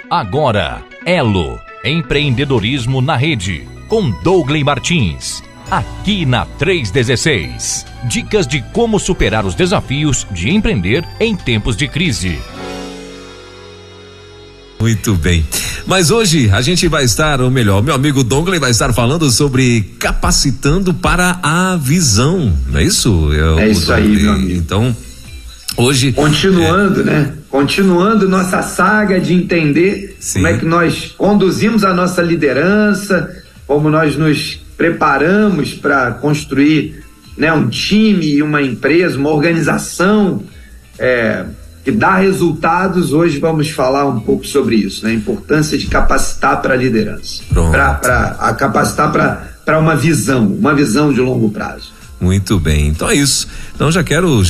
Agora, Elo, empreendedorismo na rede, com Douglas Martins, aqui na 316. Dicas de como superar os desafios de empreender em tempos de crise. Muito bem, mas hoje a gente vai estar, ou melhor, meu amigo Douglas vai estar falando sobre capacitando para a visão, não é isso? É isso aí, meu amigo. Então, hoje... Continuando, né? Continuando nossa saga de entender Sim. como é que nós conduzimos a nossa liderança, como nós nos preparamos para construir, né, um time, uma empresa, uma organização que dá resultados. Hoje vamos falar um pouco sobre isso, né? A importância de capacitar para a liderança, para capacitar para uma visão de longo prazo. Muito bem, então é isso. Então já quero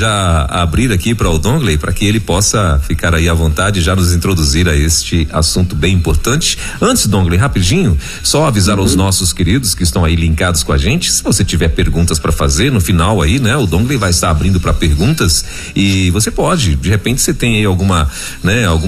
abrir aqui para o Douglas, para que ele possa ficar aí à vontade e já nos introduzir a este assunto bem importante. Antes, Douglas, rapidinho, só avisar aos nossos queridos que estão aí linkados com a gente, se você tiver perguntas para fazer no final aí, né? O Douglas vai estar abrindo para perguntas e você pode, de repente você tem aí alguma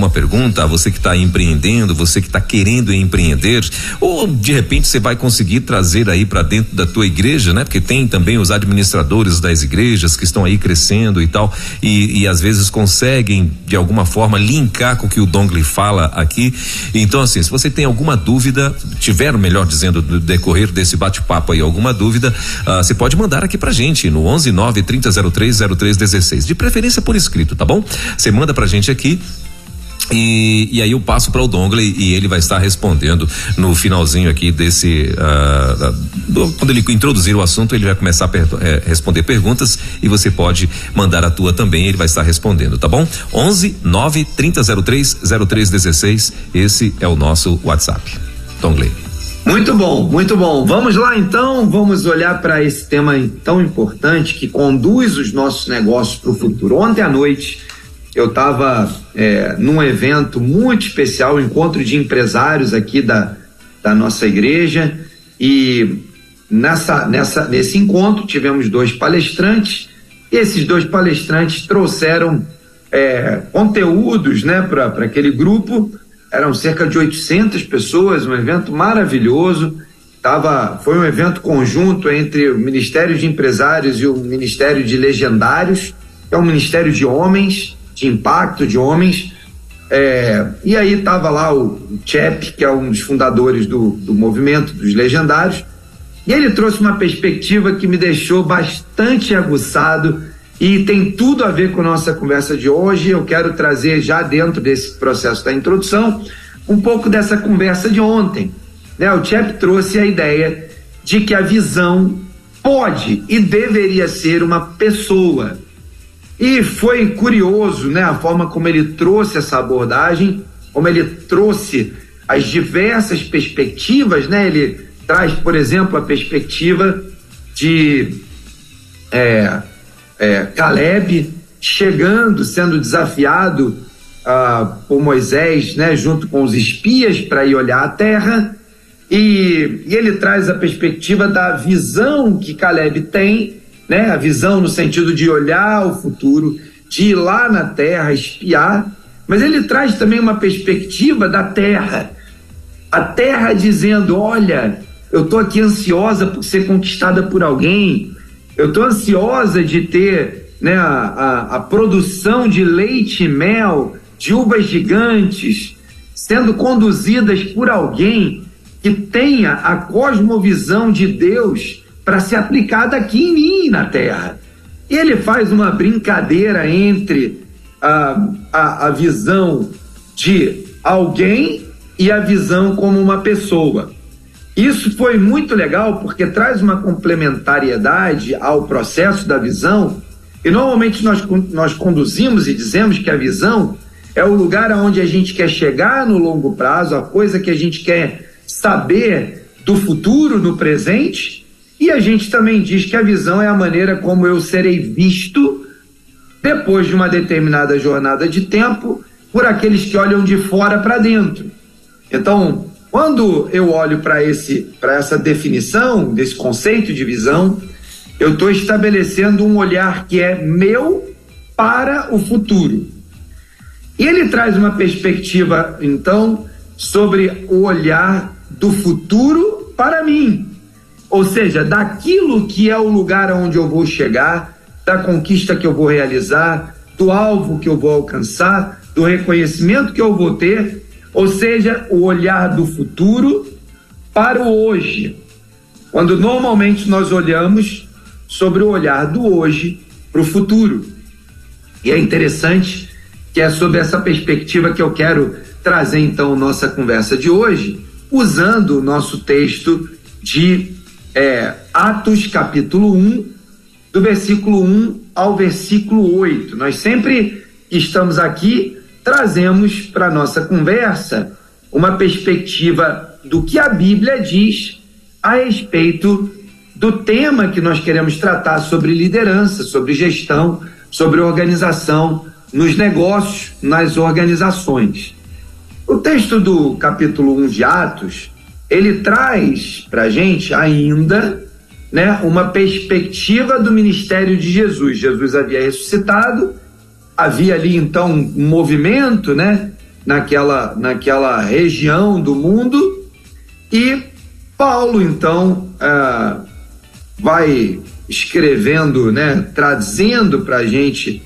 pergunta, você que está empreendendo, você que está querendo empreender, ou de repente você vai conseguir trazer aí para dentro da tua igreja, né? Porque tem também os administradores das igrejas que estão aí crescendo e tal, e às vezes conseguem de alguma forma linkar com o que o Douglas fala aqui. Então, assim, se você tem alguma dúvida, tiver, melhor dizendo, no decorrer desse bate-papo aí, alguma dúvida, você pode mandar aqui pra gente no 11-9-3003-0316, de preferência por escrito, tá bom? Você manda pra gente aqui. E aí eu passo para o Douglas e ele vai estar respondendo no finalzinho aqui desse quando ele introduzir o assunto, ele vai começar a responder perguntas e você pode mandar a tua também, ele vai estar respondendo, tá bom? 11-9-3003-0316, esse é o nosso WhatsApp. Douglas. Muito bom, muito bom. Vamos lá então, vamos olhar para esse tema tão importante que conduz os nossos negócios para o futuro. Ontem à noite eu estava num evento muito especial, um encontro de empresários aqui da nossa igreja, e nesse encontro tivemos 2 palestrantes, e esses 2 palestrantes trouxeram conteúdos, né, para aquele grupo. Eram cerca de 800 pessoas, um evento maravilhoso. Foi um evento conjunto entre o Ministério de Empresários e o Ministério de Legendários, que é um ministério de homens, de impacto de homens, e aí estava lá o Chep, que é um dos fundadores do movimento dos legendários, e ele trouxe uma perspectiva que me deixou bastante aguçado e tem tudo a ver com a nossa conversa de hoje. Eu quero trazer, já dentro desse processo da introdução, um pouco dessa conversa de ontem, né? O Chep trouxe a ideia de que a visão pode e deveria ser uma pessoa. E foi curioso, né, a forma como ele trouxe essa abordagem, como ele trouxe as diversas perspectivas, né? Ele traz, por exemplo, a perspectiva de Caleb chegando, sendo desafiado por Moisés, né, junto com os espias para ir olhar a terra, e ele traz a perspectiva da visão que Caleb tem, né? A visão no sentido de olhar o futuro, de ir lá na terra, espiar, mas ele traz também uma perspectiva da terra, a terra dizendo: olha, eu estou aqui ansiosa por ser conquistada por alguém, eu estou ansiosa de ter, né, a produção de leite e mel, de uvas gigantes, sendo conduzidas por alguém que tenha a cosmovisão de Deus para ser aplicada aqui em mim, na terra. E ele faz uma brincadeira entre a visão de alguém e a visão como uma pessoa. Isso foi muito legal porque traz uma complementariedade ao processo da visão, e normalmente nós conduzimos e dizemos que a visão é o lugar aonde a gente quer chegar no longo prazo, a coisa que a gente quer saber do futuro, no presente. E a gente também diz que a visão é a maneira como eu serei visto depois de uma determinada jornada de tempo por aqueles que olham de fora para dentro. Então, quando eu olho para essa definição desse conceito de visão, eu estou estabelecendo um olhar que é meu para o futuro. E ele traz uma perspectiva, então, sobre o olhar do futuro para mim, ou seja, daquilo que é o lugar onde eu vou chegar, da conquista que eu vou realizar, do alvo que eu vou alcançar, do reconhecimento que eu vou ter, ou seja, o olhar do futuro para o hoje, quando normalmente nós olhamos sobre o olhar do hoje para o futuro. E é interessante que é sobre essa perspectiva que eu quero trazer então nossa conversa de hoje, usando o nosso texto de Atos capítulo 1, do versículo 1 ao versículo 8. Nós sempre que estamos aqui trazemos para a nossa conversa uma perspectiva do que a Bíblia diz a respeito do tema que nós queremos tratar sobre liderança, sobre gestão, sobre organização nos negócios, nas organizações. O texto do capítulo 1 de Atos, ele traz para a gente ainda, né, uma perspectiva do ministério de Jesus. Jesus havia ressuscitado, havia ali então um movimento, né, naquela região do mundo, e Paulo então vai escrevendo, né, trazendo para a gente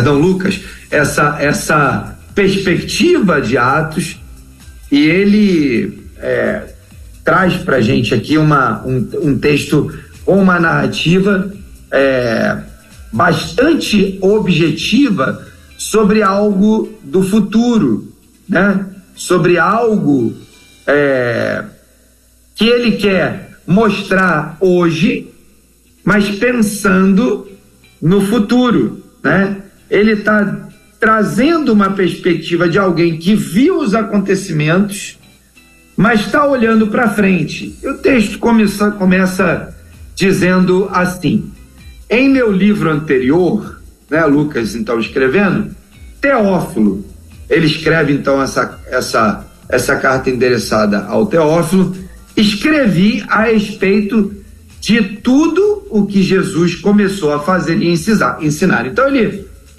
Lucas, essa perspectiva de Atos, e ele traz para a gente aqui um texto com uma narrativa bastante objetiva sobre algo do futuro, né? Sobre algo que ele quer mostrar hoje, mas pensando no futuro, né? Ele está trazendo uma perspectiva de alguém que viu os acontecimentos, mas está olhando para frente. E o texto começa dizendo assim: em meu livro anterior, né, Lucas então escrevendo, Teófilo, ele escreve então essa carta endereçada ao Teófilo, escrevi a respeito de tudo o que Jesus começou a fazer e ensinar. Então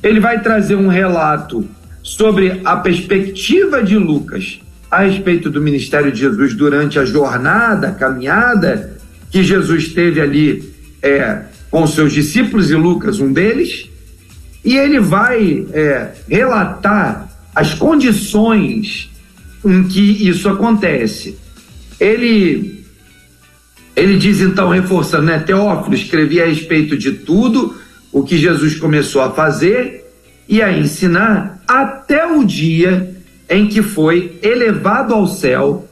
ele vai trazer um relato sobre a perspectiva de Lucas a respeito do ministério de Jesus durante a jornada, a caminhada que Jesus teve ali com seus discípulos, e Lucas um deles, e ele vai relatar as condições em que isso acontece. Ele diz então, reforçando, né, Teófilo, escrevi a respeito de tudo o que Jesus começou a fazer e a ensinar até o dia em que foi elevado ao céu,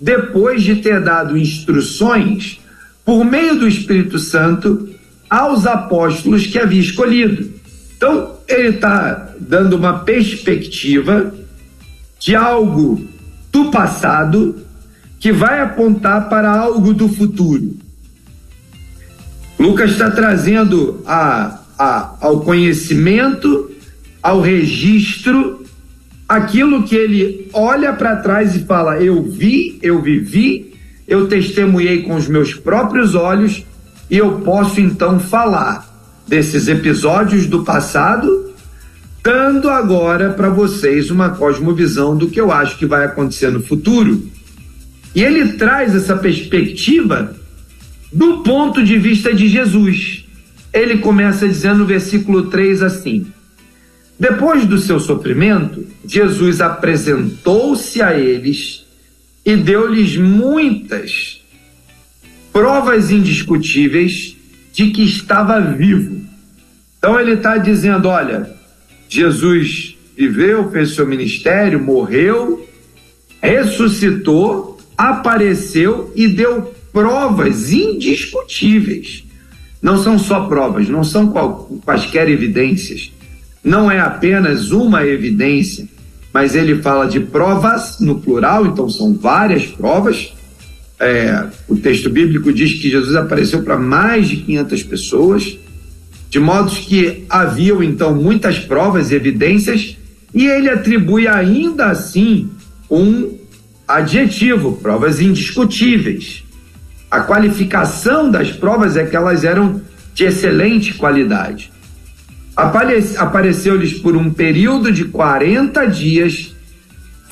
depois de ter dado instruções por meio do Espírito Santo aos apóstolos que havia escolhido. Então, ele está dando uma perspectiva de algo do passado que vai apontar para algo do futuro. Lucas está trazendo ao conhecimento, ao registro, aquilo que ele olha para trás e fala: eu vi, eu vivi, eu testemunhei com os meus próprios olhos, e eu posso então falar desses episódios do passado, dando agora para vocês uma cosmovisão do que eu acho que vai acontecer no futuro. E ele traz essa perspectiva do ponto de vista de Jesus. Ele começa dizendo no versículo 3 assim: depois do seu sofrimento, Jesus apresentou-se a eles e deu-lhes muitas provas indiscutíveis de que estava vivo. Então ele está dizendo: olha, Jesus viveu, fez seu ministério, morreu, ressuscitou, apareceu e deu provas indiscutíveis. Não são só provas, não são quaisquer evidências, não é apenas uma evidência, mas ele fala de provas no plural, então são várias provas. O texto bíblico diz que Jesus apareceu para mais de 500 pessoas, de modo que haviam então muitas provas e evidências, e ele atribui ainda assim um adjetivo: provas indiscutíveis. A qualificação das provas é que elas eram de excelente qualidade. Apareceu-lhes por um período de 40 dias,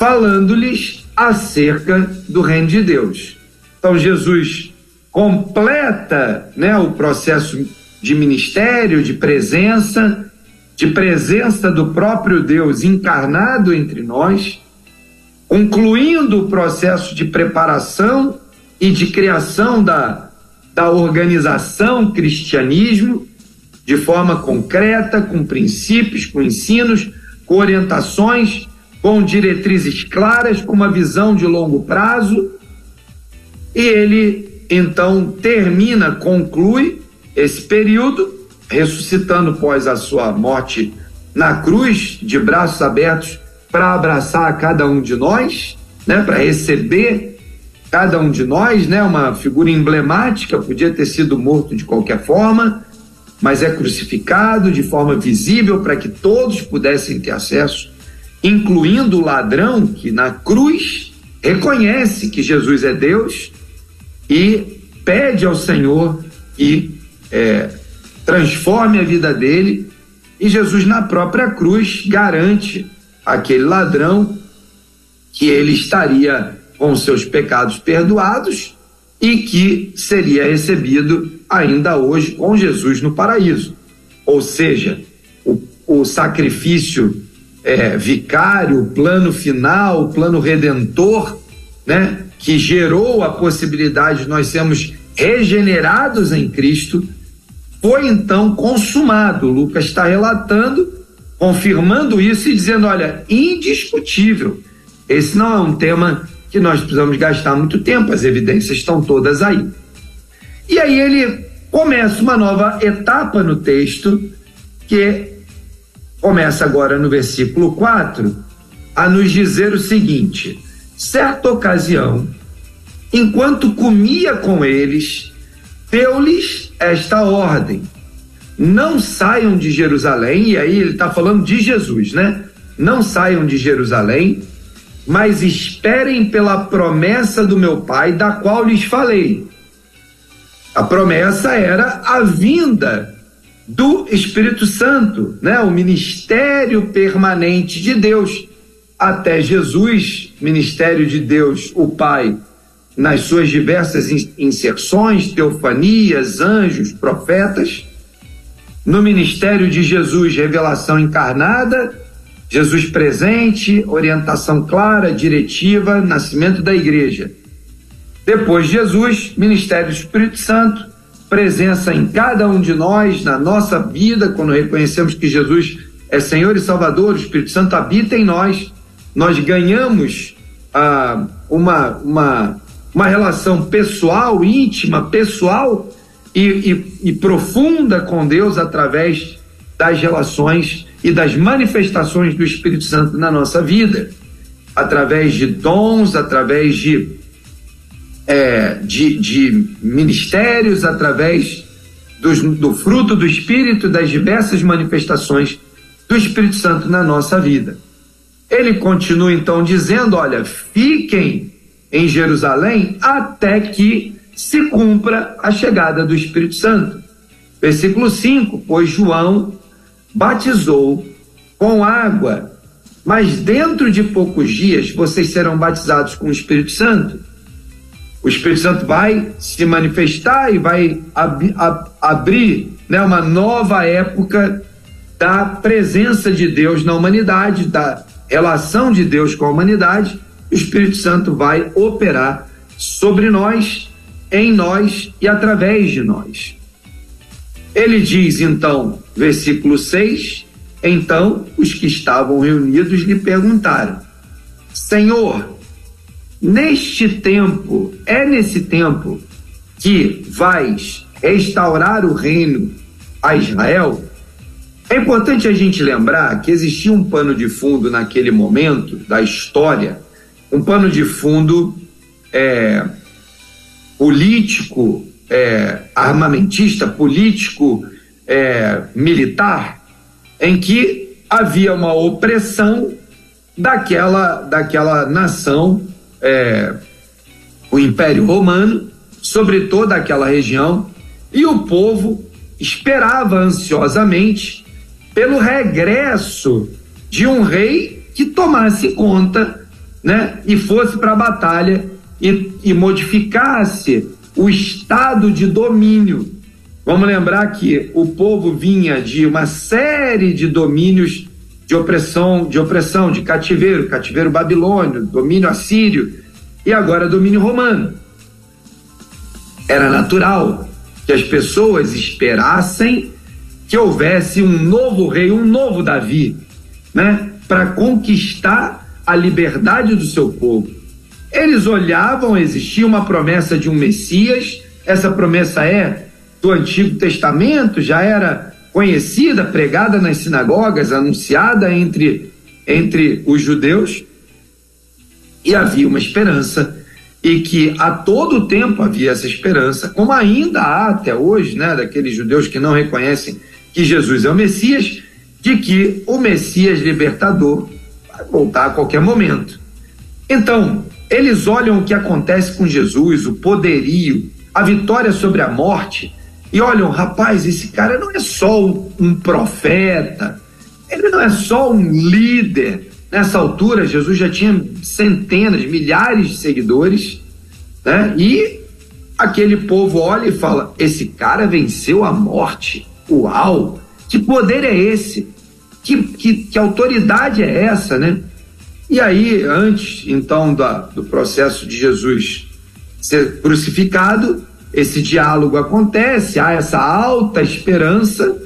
falando-lhes acerca do reino de Deus. Então Jesus completa, né, o processo de ministério, de presença do próprio Deus encarnado entre nós, concluindo o processo de preparação e de criação da organização cristianismo, de forma concreta, com princípios, com ensinos, com orientações, com diretrizes claras, com uma visão de longo prazo. E ele então conclui esse período, ressuscitando após a sua morte na cruz, de braços abertos para abraçar a cada um de nós, né, para receber cada um de nós, né, uma figura emblemática, podia ter sido morto de qualquer forma, mas é crucificado de forma visível para que todos pudessem ter acesso, incluindo o ladrão que na cruz reconhece que Jesus é Deus e pede ao Senhor que transforme a vida dele, e Jesus na própria cruz garante àquele ladrão que ele estaria com seus pecados perdoados e que seria recebido ainda hoje com Jesus no paraíso. Ou seja, o sacrifício vicário, o plano final, o plano redentor, né, que gerou a possibilidade de nós sermos regenerados em Cristo, foi então consumado. Lucas está relatando, confirmando isso e dizendo, olha, indiscutível. Esse não é um tema que nós precisamos gastar muito tempo, as evidências estão todas aí. E aí ele começa uma nova etapa no texto, que começa agora no versículo 4, a nos dizer o seguinte: certa ocasião, enquanto comia com eles, deu-lhes esta ordem: não saiam de Jerusalém. E aí ele está falando de Jesus, né? Não saiam de Jerusalém, mas esperem pela promessa do meu Pai, da qual lhes falei. A promessa era a vinda do Espírito Santo, né? O ministério permanente de Deus até Jesus, ministério de Deus, o Pai, nas suas diversas inserções, teofanias, anjos, profetas. No ministério de Jesus, revelação encarnada, Jesus presente, orientação clara, diretiva, nascimento da igreja. Depois de Jesus, ministério do Espírito Santo, presença em cada um de nós, na nossa vida, quando reconhecemos que Jesus é Senhor e Salvador, o Espírito Santo habita em nós, nós ganhamos uma relação pessoal, íntima, pessoal e profunda com Deus através das relações e das manifestações do Espírito Santo na nossa vida, através de dons, através de ministérios, através do fruto do Espírito, das diversas manifestações do Espírito Santo na nossa vida. Ele continua então dizendo, olha, fiquem em Jerusalém até que se cumpra a chegada do Espírito Santo. Versículo 5, pois João batizou com água, mas dentro de poucos dias vocês serão batizados com o Espírito Santo. O Espírito Santo vai se manifestar e vai abrir, né, uma nova época da presença de Deus na humanidade, da relação de Deus com a humanidade. O Espírito Santo vai operar sobre nós, em nós e através de nós. Ele diz então, versículo 6, então os que estavam reunidos lhe perguntaram: Senhor, nesse tempo que vais restaurar o reino a Israel? É importante a gente lembrar que existia um pano de fundo naquele momento da história, um pano de fundo político, armamentista, político, militar, em que havia uma opressão daquela nação, o Império Romano, sobre toda aquela região, e o povo esperava ansiosamente pelo regresso de um rei que tomasse conta né, e fosse para a batalha e modificasse o estado de domínio. Vamos lembrar que o povo vinha de uma série de domínios de opressão, de cativeiro babilônio, domínio assírio e agora domínio romano. Era natural que as pessoas esperassem que houvesse um novo rei, um novo Davi, né, para conquistar a liberdade do seu povo. Eles olhavam, existia uma promessa de um Messias, essa promessa é do Antigo Testamento, já era conhecida, pregada nas sinagogas, anunciada entre os judeus, e havia uma esperança, e que a todo tempo havia essa esperança, como ainda há até hoje, né, daqueles judeus que não reconhecem que Jesus é o Messias, de que o Messias libertador vai voltar a qualquer momento. Então, eles olham o que acontece com Jesus, o poderio, a vitória sobre a morte, e olham, rapaz, esse cara não é só um profeta, ele não é só um líder. Nessa altura, Jesus já tinha centenas, milhares de seguidores, né? E aquele povo olha e fala, esse cara venceu a morte, uau, que poder é esse? Que autoridade é essa, né? E aí, antes, então, do processo de Jesus ser crucificado, esse diálogo acontece, há essa alta esperança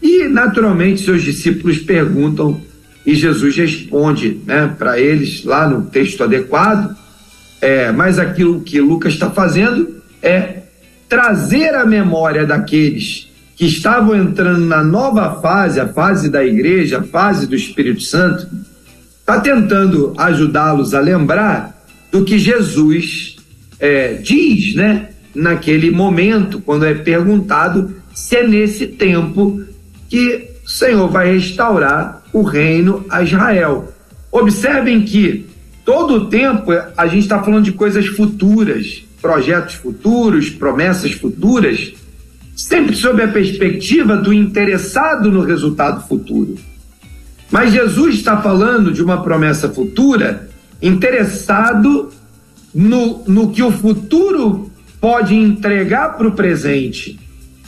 e, naturalmente, seus discípulos perguntam e Jesus responde, né, para eles, lá no texto adequado, mas aquilo que Lucas está fazendo é trazer a memória daqueles que estavam entrando na nova fase, a fase da igreja, a fase do Espírito Santo, está tentando ajudá-los a lembrar do que Jesus diz, né, naquele momento, quando é perguntado se é nesse tempo que o Senhor vai restaurar o reino a Israel. Observem que todo o tempo a gente está falando de coisas futuras, projetos futuros, promessas futuras, sempre sob a perspectiva do interessado no resultado futuro. Mas Jesus está falando de uma promessa futura, interessado no que o futuro pode entregar para o presente.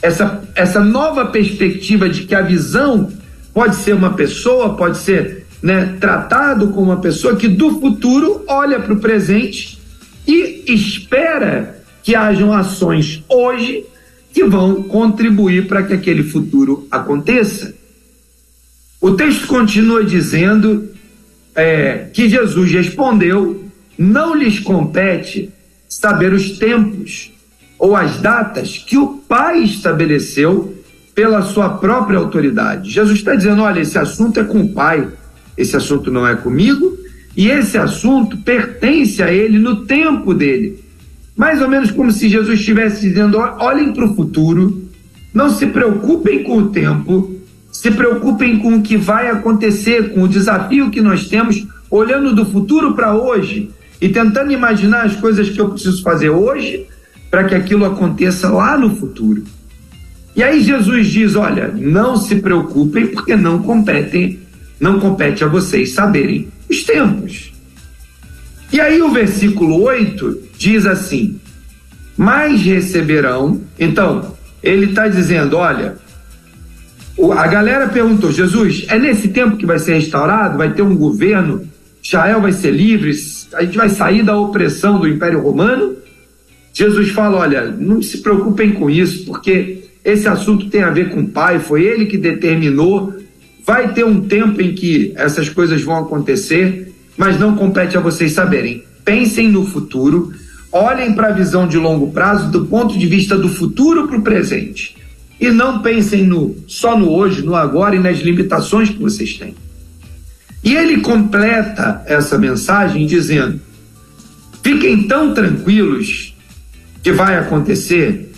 Essa nova perspectiva de que a visão pode ser uma pessoa, pode ser, né, tratado como uma pessoa que do futuro olha para o presente e espera que hajam ações hoje que vão contribuir para que aquele futuro aconteça. O texto continua dizendo que Jesus respondeu, não lhes compete saber os tempos ou as datas que o Pai estabeleceu pela sua própria autoridade. Jesus está dizendo, olha, esse assunto é com o Pai, esse assunto não é comigo, e esse assunto pertence a ele no tempo dele. Mais ou menos como se Jesus estivesse dizendo, olhem para o futuro, não se preocupem com o tempo, se preocupem com o que vai acontecer, com o desafio que nós temos, olhando do futuro para hoje e tentando imaginar as coisas que eu preciso fazer hoje para que aquilo aconteça lá no futuro. E aí Jesus diz, olha, não se preocupem porque não compete a vocês saberem os tempos. E aí o versículo 8 diz assim, mas receberão, então ele está dizendo, olha, a galera perguntou, Jesus, é nesse tempo que vai ser restaurado, vai ter um governo, Israel vai ser livre, a gente vai sair da opressão do Império Romano? Jesus fala, olha, não se preocupem com isso, porque esse assunto tem a ver com o Pai, foi Ele que determinou, vai ter um tempo em que essas coisas vão acontecer, mas não compete a vocês saberem. Pensem no futuro, olhem para a visão de longo prazo do ponto de vista do futuro para o presente. E não pensem só no hoje, no agora e nas limitações que vocês têm. E ele completa essa mensagem dizendo, fiquem tão tranquilos que vai acontecer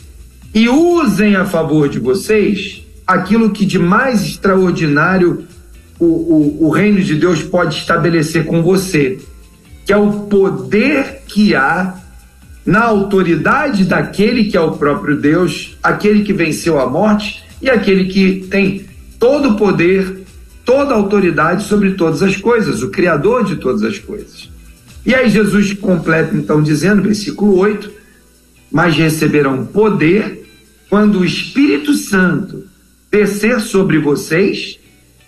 e usem a favor de vocês aquilo que de mais extraordinário o reino de Deus pode estabelecer com você, que é o poder que há na autoridade daquele que é o próprio Deus, aquele que venceu a morte e aquele que tem todo o poder, toda a autoridade sobre todas as coisas, o Criador de todas as coisas. E aí Jesus completa então dizendo, versículo 8, mas receberão poder quando o Espírito Santo descer sobre vocês,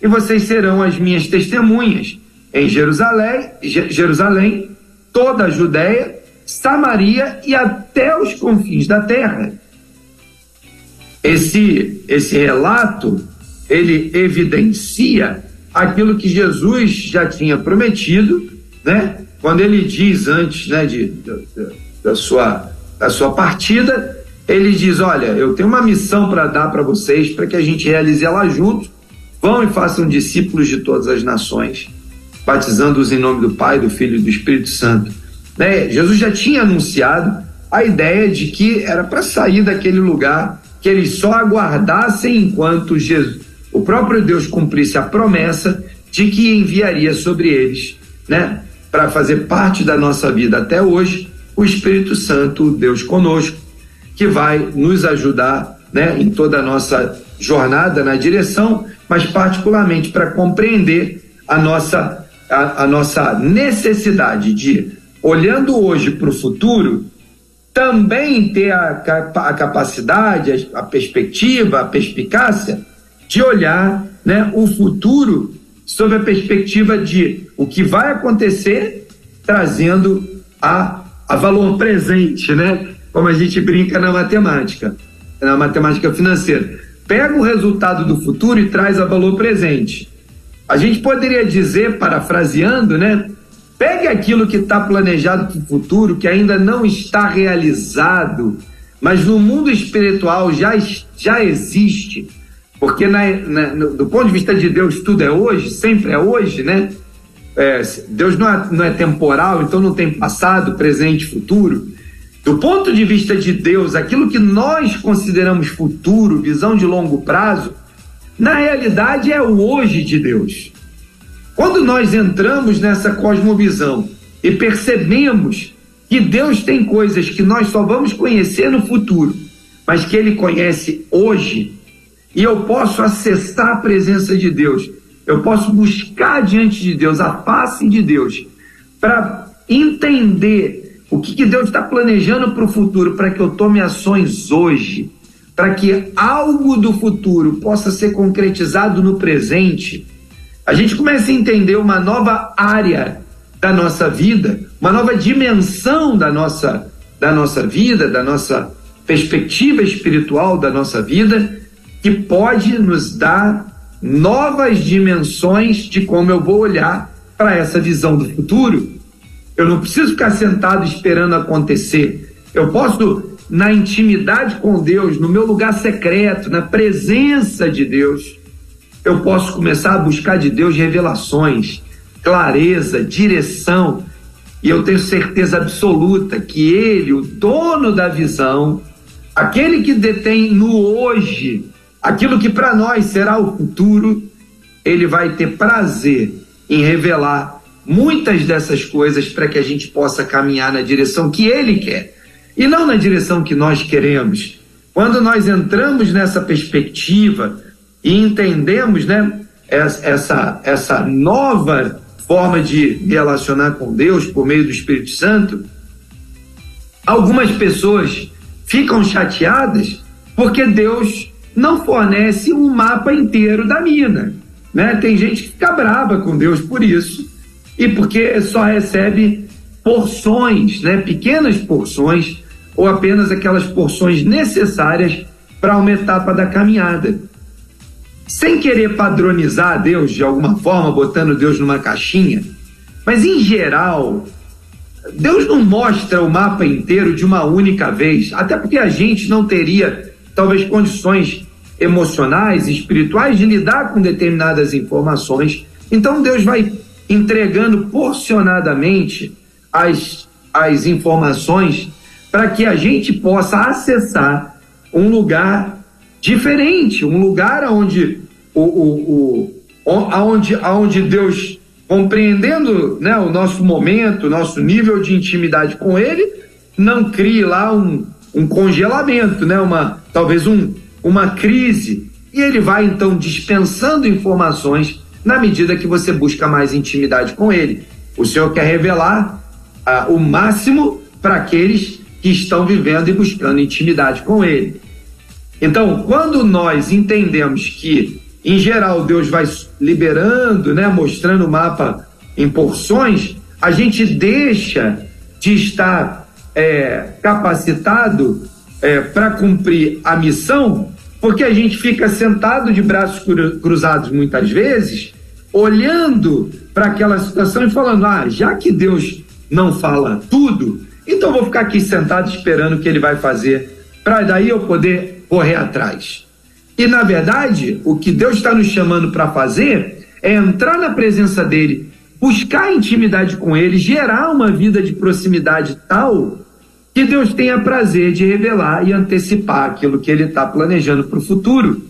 e vocês serão as minhas testemunhas em Jerusalém, toda a Judéia, Samaria e até os confins da terra. Esse relato, ele evidencia aquilo que Jesus já tinha prometido, né? Quando ele diz antes, né, da sua partida, ele diz, olha, eu tenho uma missão para dar para vocês, para que a gente realize ela junto. Vão e façam discípulos de todas as nações, batizando-os em nome do Pai, do Filho e do Espírito Santo. Né? Jesus já tinha anunciado a ideia de que era para sair daquele lugar, que eles só aguardassem enquanto o próprio Deus cumprisse a promessa de que enviaria sobre eles, né, para fazer parte da nossa vida até hoje, o Espírito Santo, Deus conosco, que vai nos ajudar, né, em toda a nossa jornada na direção, mas particularmente para compreender a nossa necessidade de, olhando hoje para o futuro, também ter a capacidade, a perspectiva, a perspicácia de olhar, né, o futuro sob a perspectiva de o que vai acontecer, trazendo a valor presente, né? Como a gente brinca na matemática financeira. Pega o resultado do futuro e traz a valor presente. A gente poderia dizer, parafraseando, né? Pegue aquilo que está planejado para o futuro, que ainda não está realizado, mas no mundo espiritual já existe, porque do ponto de vista de Deus tudo é hoje, sempre é hoje, né? Deus não é temporal, então não tem passado, presente e futuro. Do ponto de vista de Deus, aquilo que nós consideramos futuro, visão de longo prazo, na realidade é o hoje de Deus. Quando nós entramos nessa cosmovisão e percebemos que Deus tem coisas que nós só vamos conhecer no futuro, mas que Ele conhece hoje, e eu posso acessar a presença de Deus, eu posso buscar diante de Deus, a face de Deus, para entender o que Deus está planejando para o futuro, para que eu tome ações hoje, para que algo do futuro possa ser concretizado no presente. A gente começa a entender uma nova área da nossa vida, uma nova dimensão da nossa vida, da nossa perspectiva espiritual da nossa vida, que pode nos dar novas dimensões de como eu vou olhar para essa visão do futuro. Eu não preciso ficar sentado esperando acontecer. Eu posso, na intimidade com Deus, no meu lugar secreto, na presença de Deus, eu posso começar a buscar de Deus revelações, clareza, direção, e eu tenho certeza absoluta que Ele, o dono da visão, aquele que detém no hoje aquilo que para nós será o futuro, Ele vai ter prazer em revelar muitas dessas coisas para que a gente possa caminhar na direção que Ele quer e não na direção que nós queremos. Quando nós entramos nessa perspectiva e entendemos, né, essa nova forma de relacionar com Deus por meio do Espírito Santo, algumas pessoas ficam chateadas porque Deus não fornece um mapa inteiro da mina, né? Tem gente que fica brava com Deus por isso, e porque só recebe porções, né? Pequenas porções, ou apenas aquelas porções necessárias para uma etapa da caminhada. Sem querer padronizar Deus de alguma forma, botando Deus numa caixinha, mas em geral, Deus não mostra o mapa inteiro de uma única vez, até porque a gente não teria talvez condições emocionais, espirituais de lidar com determinadas informações. Então Deus vai entregando porcionadamente as informações para que a gente possa acessar um lugar diferente, um lugar onde aonde Deus, compreendendo, né, o nosso momento, o nosso nível de intimidade com Ele, não crie lá um congelamento, né, talvez uma crise, e Ele vai então dispensando informações na medida que você busca mais intimidade com Ele. O Senhor quer revelar o máximo para aqueles que estão vivendo e buscando intimidade com Ele. Então, quando nós entendemos que, em geral, Deus vai liberando, né, mostrando o mapa em porções, a gente deixa de estar capacitado para cumprir a missão, porque a gente fica sentado de braços cruzados muitas vezes, olhando para aquela situação e falando, já que Deus não fala tudo, então vou ficar aqui sentado esperando o que Ele vai fazer, para daí eu poder correr atrás. E na verdade, o que Deus está nos chamando para fazer é entrar na presença dEle, buscar intimidade com Ele, gerar uma vida de proximidade tal que Deus tenha prazer de revelar e antecipar aquilo que Ele está planejando para o futuro.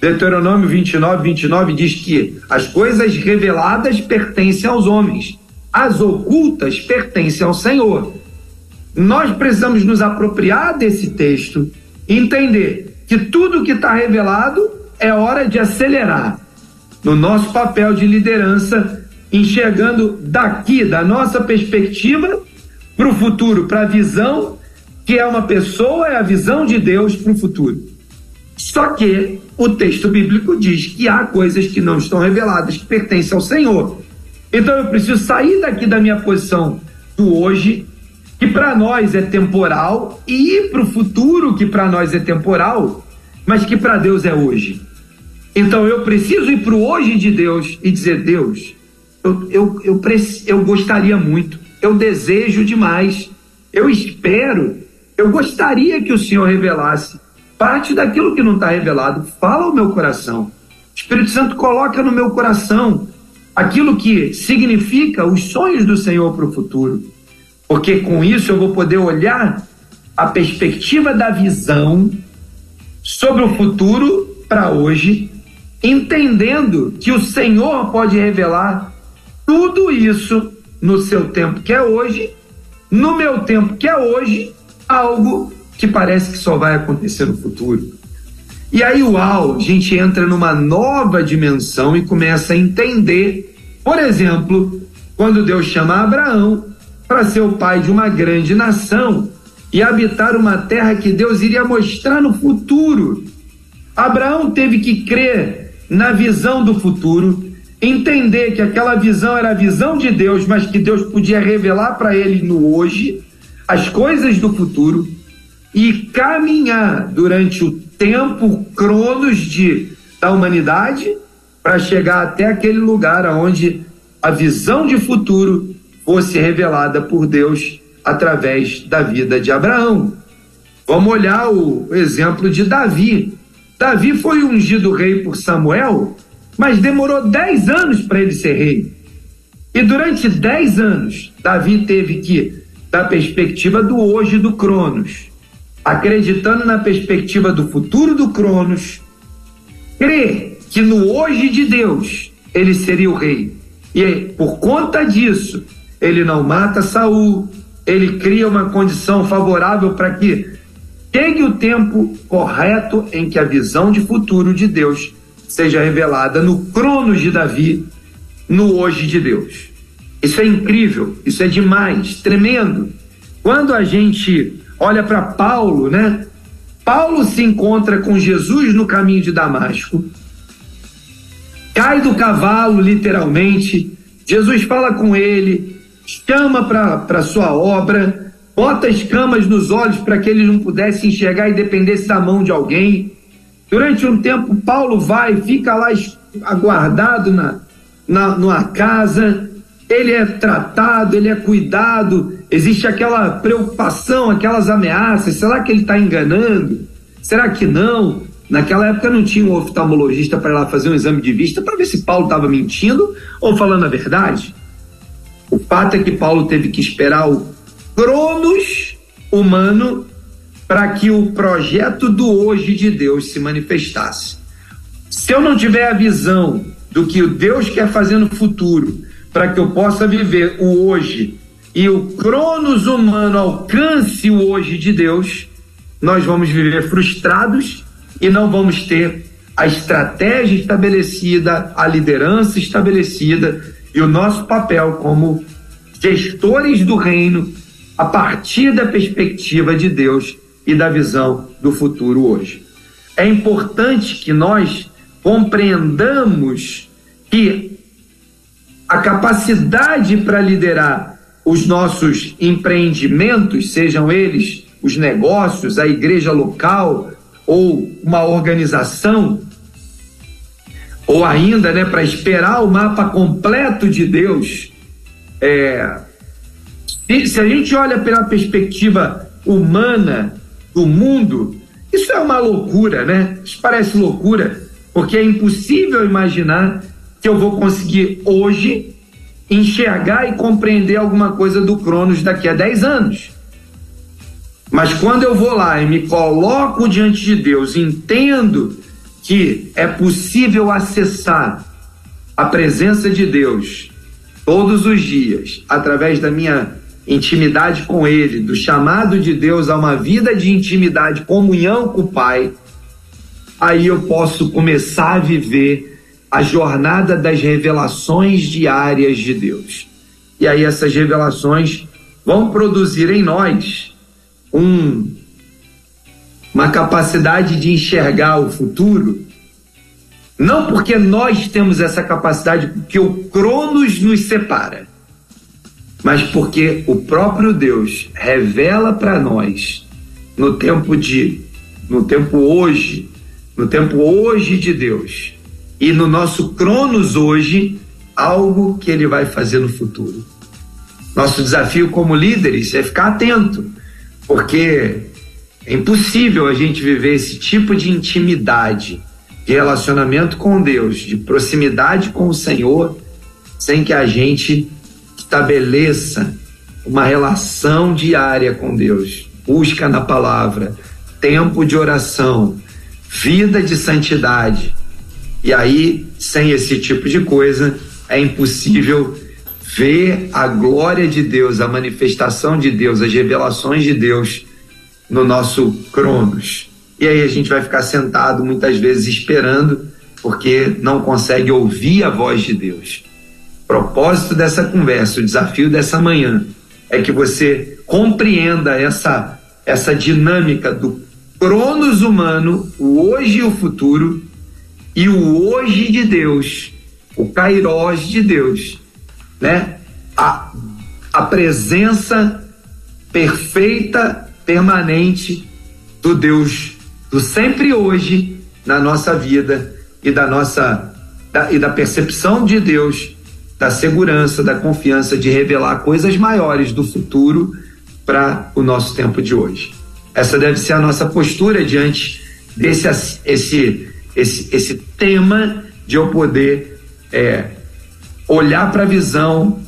Deuteronômio 29 diz que as coisas reveladas pertencem aos homens, as ocultas pertencem ao Senhor. Nós precisamos nos apropriar desse texto e entender que tudo que está revelado é hora de acelerar no nosso papel de liderança, enxergando daqui, da nossa perspectiva, para o futuro, para a visão, que é uma pessoa, é a visão de Deus para o futuro. Só que o texto bíblico diz que há coisas que não estão reveladas, que pertencem ao Senhor. Então eu preciso sair daqui da minha posição do hoje, que para nós é temporal, e ir para o futuro, que para nós é temporal, mas que para Deus é hoje. Então eu preciso ir para o hoje de Deus e dizer, Deus, eu gostaria muito, eu desejo demais, eu espero, eu gostaria que o Senhor revelasse parte daquilo que não está revelado. Fala ao meu coração. O Espírito Santo coloca no meu coração aquilo que significa os sonhos do Senhor para o futuro. Porque com isso eu vou poder olhar a perspectiva da visão sobre o futuro para hoje, entendendo que o Senhor pode revelar tudo isso no seu tempo que é hoje, no meu tempo que é hoje, algo que parece que só vai acontecer no futuro. E aí, a gente entra numa nova dimensão e começa a entender, por exemplo, quando Deus chama Abraão para ser o pai de uma grande nação e habitar uma terra que Deus iria mostrar no futuro. Abraão teve que crer na visão do futuro, entender que aquela visão era a visão de Deus, mas que Deus podia revelar para ele no hoje as coisas do futuro, e caminhar durante o tempo, cronos da humanidade, para chegar até aquele lugar onde a visão de futuro fosse revelada por Deus através da vida de Abraão. Vamos olhar o exemplo de Davi. Davi foi ungido rei por Samuel, mas demorou 10 anos para ele ser rei. E durante 10 anos, Davi teve que, da perspectiva do hoje do Cronos, acreditando na perspectiva do futuro do Cronos, crer que no hoje de Deus ele seria o rei. E por conta disso, ele não mata Saul, ele cria uma condição favorável para que chegue o tempo correto em que a visão de futuro de Deus seja revelada no Cronos de Davi, no hoje de Deus. Isso é incrível, isso é demais, tremendo. Quando a gente olha para Paulo, né? Paulo se encontra com Jesus no caminho de Damasco, cai do cavalo, literalmente. Jesus fala com ele, chama para sua obra, bota escamas nos olhos para que ele não pudesse enxergar e dependesse da mão de alguém. Durante um tempo, Paulo fica lá aguardado numa casa, ele é tratado, ele é cuidado, existe aquela preocupação, aquelas ameaças, será que ele está enganando? Será que não? Naquela época não tinha um oftalmologista para ir lá fazer um exame de vista para ver se Paulo estava mentindo ou falando a verdade. O fato é que Paulo teve que esperar o Cronos humano para que o projeto do hoje de Deus se manifestasse. Se eu não tiver a visão do que o Deus quer fazer no futuro, para que eu possa viver o hoje e o Cronos humano alcance o hoje de Deus, nós vamos viver frustrados e não vamos ter a estratégia estabelecida, a liderança estabelecida e o nosso papel como gestores do reino a partir da perspectiva de Deus e da visão do futuro hoje. É importante que nós compreendamos que a capacidade para liderar os nossos empreendimentos, sejam eles os negócios, a igreja local ou uma organização, ou ainda, para esperar o mapa completo de Deus, se a gente olha pela perspectiva humana do mundo, isso é uma loucura, Isso parece loucura, porque é impossível imaginar que eu vou conseguir hoje enxergar e compreender alguma coisa do Cronos daqui a 10 anos. Mas quando eu vou lá e me coloco diante de Deus, entendo que é possível acessar a presença de Deus todos os dias, através da minha intimidade com Ele, do chamado de Deus a uma vida de intimidade, comunhão com o Pai, aí eu posso começar a viver a jornada das revelações diárias de Deus. E aí essas revelações vão produzir em nós uma capacidade de enxergar o futuro, não porque nós temos essa capacidade, porque o Cronos nos separa, mas porque o próprio Deus revela para nós no tempo hoje de Deus e no nosso Cronos hoje, algo que Ele vai fazer no futuro. Nosso desafio como líderes é ficar atento, porque é impossível a gente viver esse tipo de intimidade, de relacionamento com Deus, de proximidade com o Senhor, sem que a gente estabeleça uma relação diária com Deus, busca na palavra, tempo de oração, vida de santidade. E aí, sem esse tipo de coisa, é impossível ver a glória de Deus, a manifestação de Deus, as revelações de Deus no nosso Cronos. E aí a gente vai ficar sentado muitas vezes esperando, porque não consegue ouvir a voz de Deus. O propósito dessa conversa, o desafio dessa manhã, é que você compreenda essa dinâmica do Cronos humano, o hoje e o futuro, e o hoje de Deus, o Kairos de Deus, a presença perfeita, permanente do Deus do sempre hoje na nossa vida e da percepção de Deus, da segurança, da confiança de revelar coisas maiores do futuro para o nosso tempo de hoje. Essa deve ser a nossa postura diante esse tema de eu poder olhar para a visão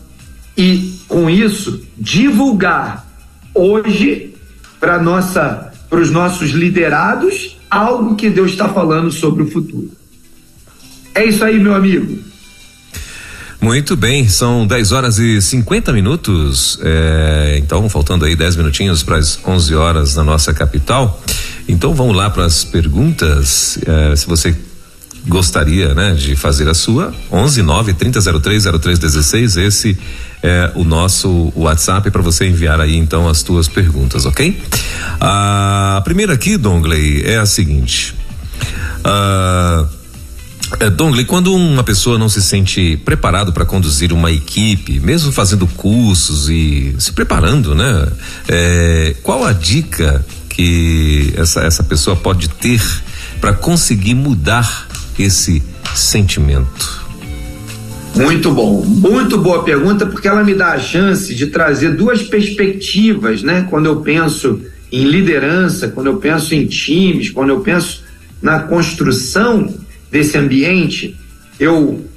e, com isso, divulgar hoje para os nossos liderados algo que Deus está falando sobre o futuro. É isso aí, meu amigo. Muito bem, são 10h50. Então, faltando aí 10 minutinhos para as 11 horas na nossa capital. Então, vamos lá para as perguntas. Se você gostaria, de fazer a sua, 11-9-3003-0316, esse é o nosso WhatsApp para você enviar aí então as tuas perguntas, ok? A primeira aqui, Dongley, é a seguinte: Dongley, quando uma pessoa não se sente preparado para conduzir uma equipe, mesmo fazendo cursos e se preparando, qual a dica que essa pessoa pode ter para conseguir mudar esse sentimento? Muito bom, muito boa pergunta, porque ela me dá a chance de trazer duas perspectivas, quando eu penso em liderança, quando eu penso em times, quando eu penso na construção desse ambiente.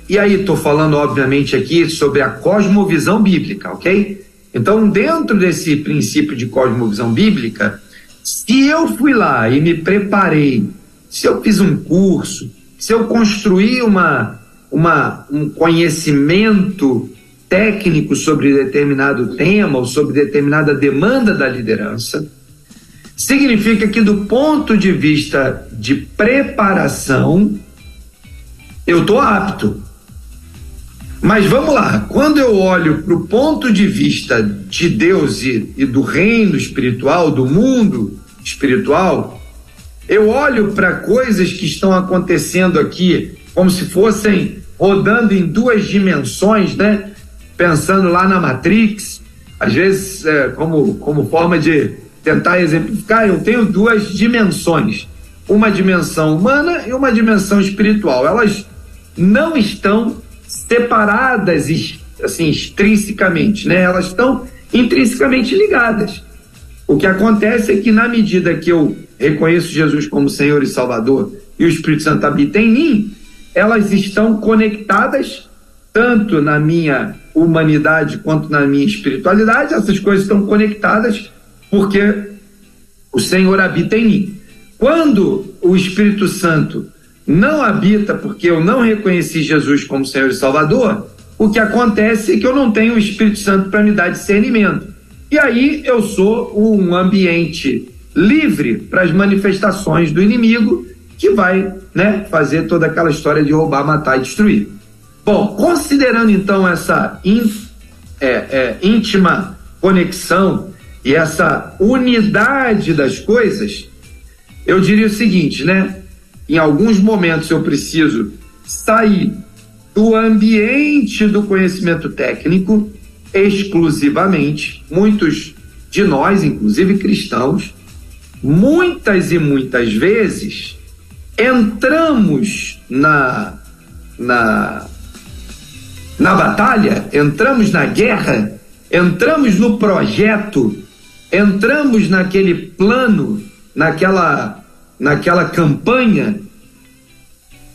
E aí estou falando obviamente aqui sobre a cosmovisão bíblica, ok? Então, dentro desse princípio de cosmovisão bíblica, se eu fui lá e me preparei, se eu fiz um curso, se eu construí um conhecimento técnico sobre determinado tema ou sobre determinada demanda da liderança, significa que, do ponto de vista de preparação, eu estou apto. Mas vamos lá, quando eu olho para o ponto de vista de Deus e do reino espiritual, do mundo espiritual, eu olho para coisas que estão acontecendo aqui como se fossem rodando em duas dimensões, né? Pensando lá na Matrix, às vezes como forma de tentar exemplificar, eu tenho duas dimensões, uma dimensão humana e uma dimensão espiritual. Elas não estão separadas assim extrinsecamente, né? Elas estão intrinsecamente ligadas. O que acontece é que na medida que eu reconheço Jesus como Senhor e Salvador e o Espírito Santo habita em mim, elas estão conectadas tanto na minha humanidade quanto na minha espiritualidade. Essas coisas estão conectadas porque o Senhor habita em mim. Quando o Espírito Santo não habita porque eu não reconheci Jesus como Senhor e Salvador, o que acontece é que eu não tenho o Espírito Santo para me dar discernimento. E aí eu sou um ambiente livre para as manifestações do inimigo, que vai, né, fazer toda aquela história de roubar, matar e destruir. Bom, considerando então essa íntima conexão e essa unidade das coisas, eu diria o seguinte, né? Em alguns momentos eu preciso sair do ambiente do conhecimento técnico exclusivamente. Muitos de nós, inclusive cristãos, muitas e muitas vezes entramos na batalha, entramos na guerra, entramos no projeto, entramos naquele plano, naquela campanha,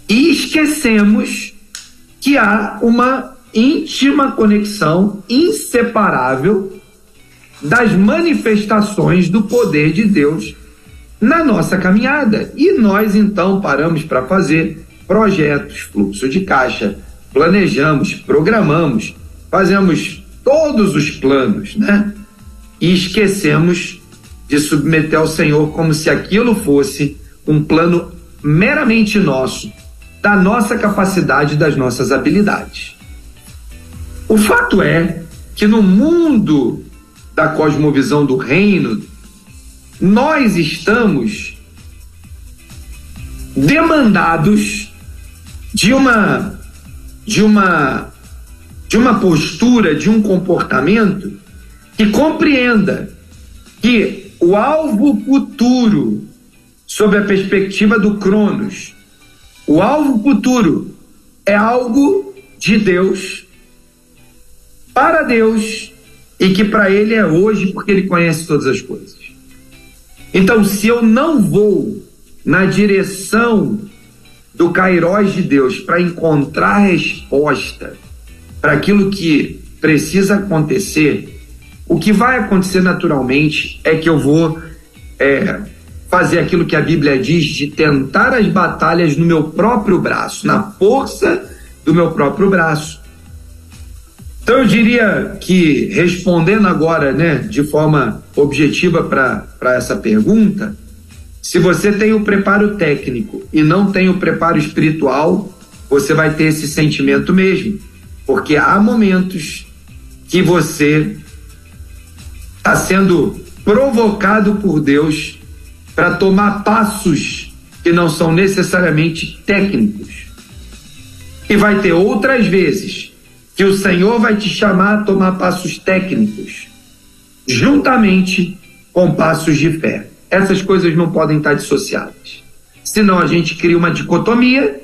e esquecemos que há uma íntima conexão inseparável das manifestações do poder de Deus na nossa caminhada. E nós então paramos para fazer projetos, fluxo de caixa, planejamos, programamos, fazemos todos os planos, né? E esquecemos de submeter ao Senhor como se aquilo fosse um plano meramente nosso, da nossa capacidade, das nossas habilidades. O fato é que no mundo da cosmovisão do reino, nós estamos demandados de uma postura, de um comportamento que compreenda que o alvo futuro, sob a perspectiva do Cronos, o alvo futuro é algo de Deus, para Deus, e que para Ele é hoje, porque Ele conhece todas as coisas. Então, se eu não vou na direção do Kairos de Deus para encontrar resposta para aquilo que precisa acontecer, o que vai acontecer naturalmente é que eu vou fazer aquilo que a Bíblia diz, de tentar as batalhas no meu próprio braço, na força do meu próprio braço. Então eu diria que, respondendo agora, né, de forma objetiva para essa pergunta, se você tem o preparo técnico e não tem o preparo espiritual, você vai ter esse sentimento mesmo, porque há momentos que você está sendo provocado por Deus para tomar passos que não são necessariamente técnicos. E vai ter outras vezes que o Senhor vai te chamar a tomar passos técnicos, juntamente com passos de fé. Essas coisas não podem estar dissociadas. Senão a gente cria uma dicotomia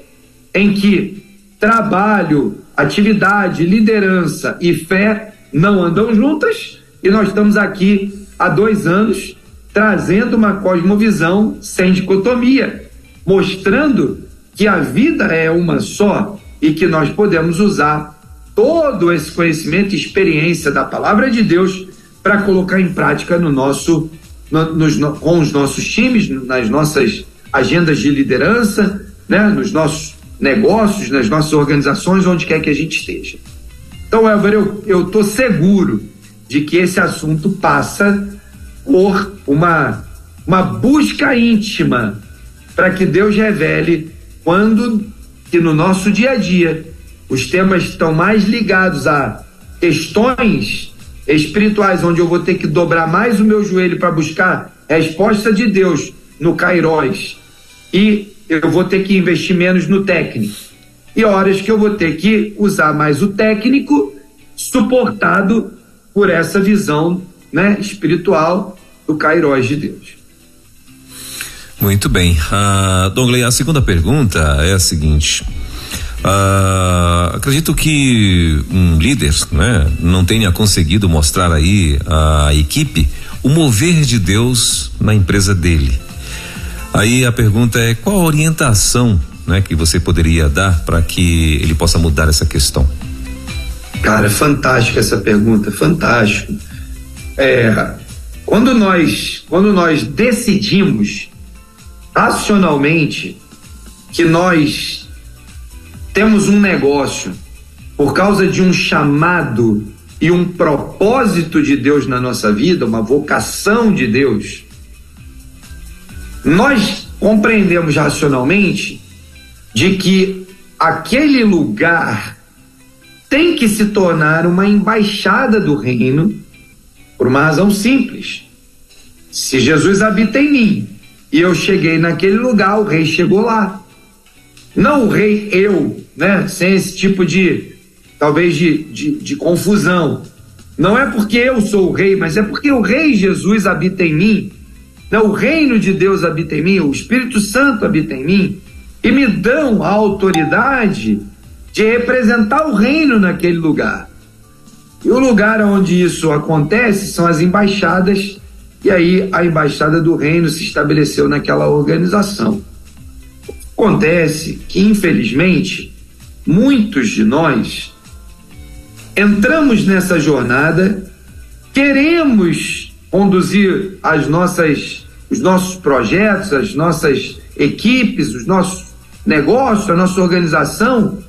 em que trabalho, atividade, liderança e fé não andam juntas, e nós estamos aqui há 2 anos trazendo uma cosmovisão sem dicotomia, mostrando que a vida é uma só e que nós podemos usar todo esse conhecimento e experiência da palavra de Deus para colocar em prática com os nossos times, nas nossas agendas de liderança, né, nos nossos negócios, nas nossas organizações, onde quer que a gente esteja. Então, Álvaro, eu estou seguro de que esse assunto passa por uma busca íntima para que Deus revele quando que no nosso dia a dia os temas estão mais ligados a questões espirituais, onde eu vou ter que dobrar mais o meu joelho para buscar resposta de Deus no Kairos, e eu vou ter que investir menos no técnico. E horas que eu vou ter que usar mais o técnico, suportado por essa visão, né, espiritual do Kairos de Deus. Muito bem. Dongley, a segunda pergunta é a seguinte. Acredito que um líder, né, não tenha conseguido mostrar aí à equipe o mover de Deus na empresa dele. Aí a pergunta é: qual a orientação, né, que você poderia dar para que ele possa mudar essa questão? Cara, fantástica essa pergunta, fantástico. Quando nós decidimos racionalmente que nós temos um negócio por causa de um chamado e um propósito de Deus na nossa vida, uma vocação de Deus, nós compreendemos racionalmente de que aquele lugar tem que se tornar uma embaixada do reino por uma razão simples. Se Jesus habita em mim e eu cheguei naquele lugar, o rei chegou lá. Não o rei né, sem esse tipo de, talvez de confusão. Não é porque eu sou o rei, mas é porque o rei Jesus habita em mim. Não, o reino de Deus habita em mim, o Espírito Santo habita em mim, e me dão a autoridade de representar o reino naquele lugar. E o lugar onde isso acontece são as embaixadas, e aí a embaixada do reino se estabeleceu naquela organização. Acontece que, infelizmente, muitos de nós entramos nessa jornada, queremos conduzir os nossos projetos, as nossas equipes, os nossos negócios, a nossa organização,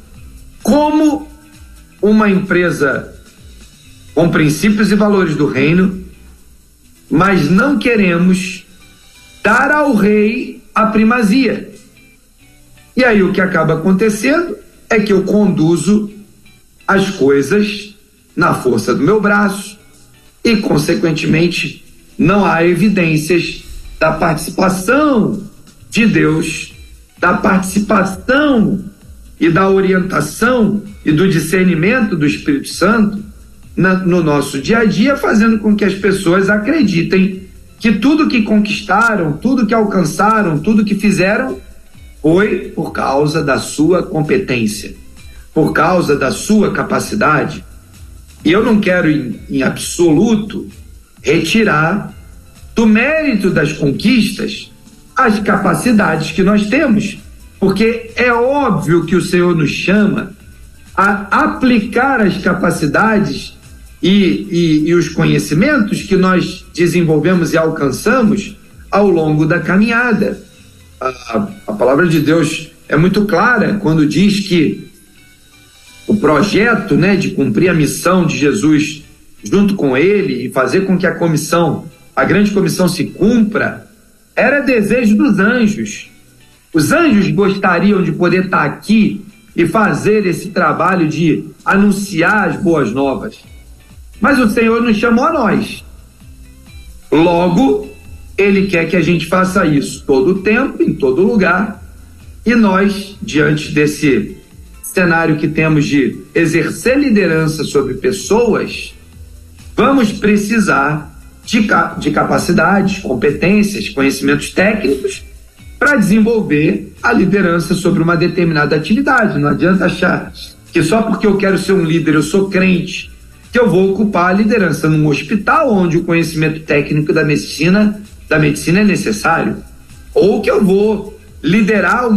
como uma empresa com princípios e valores do reino, mas não queremos dar ao rei a primazia. E aí o que acaba acontecendo é que eu conduzo as coisas na força do meu braço e, consequentemente, não há evidências da participação de Deus, da participação e da orientação e do discernimento do Espírito Santo no nosso dia a dia, fazendo com que as pessoas acreditem que tudo que conquistaram, tudo que alcançaram, tudo que fizeram foi por causa da sua competência, por causa da sua capacidade. E eu não quero, em absoluto, retirar do mérito das conquistas as capacidades que nós temos, porque é óbvio que o Senhor nos chama a aplicar as capacidades e os conhecimentos que nós desenvolvemos e alcançamos ao longo da caminhada. A palavra de Deus é muito clara quando diz que o projeto, né, de cumprir a missão de Jesus junto com ele e fazer com que a grande comissão se cumpra, era desejo dos anjos. Os anjos gostariam de poder estar aqui e fazer esse trabalho de anunciar as boas novas. Mas o Senhor nos chamou a nós. Logo, Ele quer que a gente faça isso todo o tempo, em todo lugar, e nós, diante desse cenário que temos de exercer liderança sobre pessoas, vamos precisar de capacidades, competências, conhecimentos técnicos para desenvolver a liderança sobre uma determinada atividade. Não adianta achar que só porque eu quero ser um líder, eu sou crente, que eu vou ocupar a liderança num hospital onde o conhecimento técnico da medicina é necessário, ou que eu vou liderar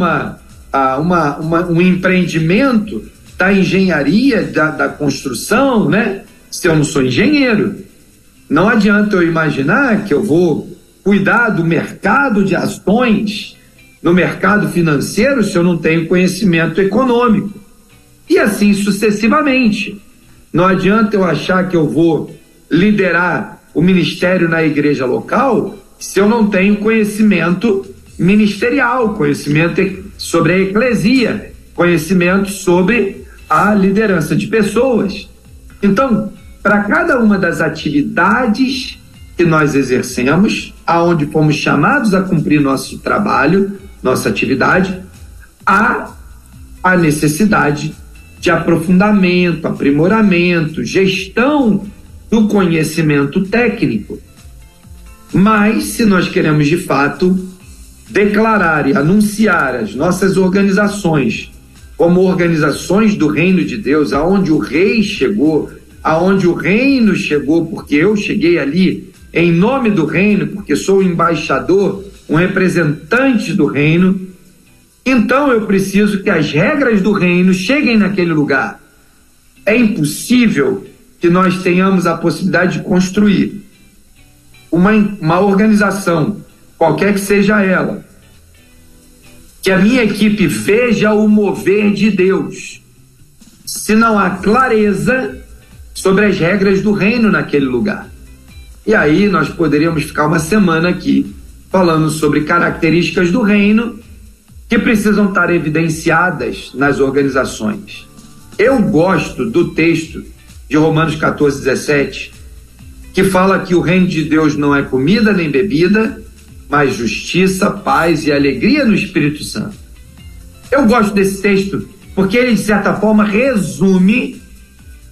um empreendimento da engenharia, da construção, né? Se eu não sou engenheiro. Não adianta eu imaginar que eu vou cuidar do mercado de ações, no mercado financeiro, se eu não tenho conhecimento econômico. E assim sucessivamente. Não adianta eu achar que eu vou liderar o ministério na igreja local se eu não tenho conhecimento ministerial, conhecimento sobre a eclesia, conhecimento sobre a liderança de pessoas. Então, para cada uma das atividades que nós exercemos, aonde fomos chamados a cumprir nosso trabalho, nossa atividade, há a necessidade de aprofundamento, aprimoramento, gestão do conhecimento técnico. Mas, se nós queremos de fato declarar e anunciar as nossas organizações como organizações do reino de Deus, aonde o rei chegou, aonde o reino chegou, porque eu cheguei ali em nome do reino, porque sou um embaixador, um representante do reino, então eu preciso que as regras do reino cheguem naquele lugar. É impossível que nós tenhamos a possibilidade de construir uma organização, qualquer que seja ela, que a minha equipe veja o mover de Deus, se não há clareza sobre as regras do reino naquele lugar. E aí nós poderíamos ficar uma semana aqui falando sobre características do reino que precisam estar evidenciadas nas organizações. Eu gosto do texto de Romanos 14:17, que fala que o reino de Deus não é comida nem bebida, mas justiça, paz e alegria no Espírito Santo. Eu gosto desse texto porque ele, de certa forma, resume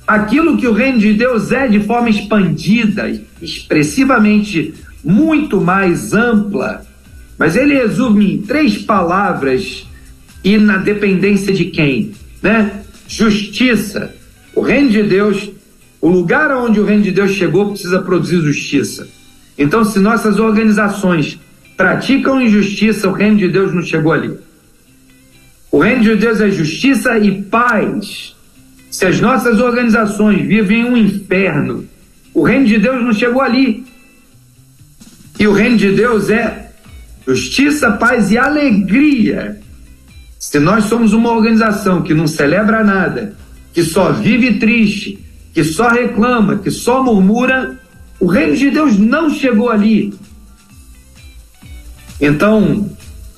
aquilo que o reino de Deus é de forma expandida, expressivamente muito mais ampla, mas ele resume em 3 palavras e na dependência de quem, né? Justiça. O reino de Deus, o lugar onde o reino de Deus chegou precisa produzir justiça. Então, se nossas organizações praticam injustiça, o reino de Deus não chegou ali. O reino de Deus é justiça e paz. Se as nossas organizações vivem um inferno, o reino de Deus não chegou ali. E o reino de Deus é justiça, paz e alegria. Se nós somos uma organização que não celebra nada, que só vive triste, que só reclama, que só murmura, o reino de Deus não chegou ali. Então,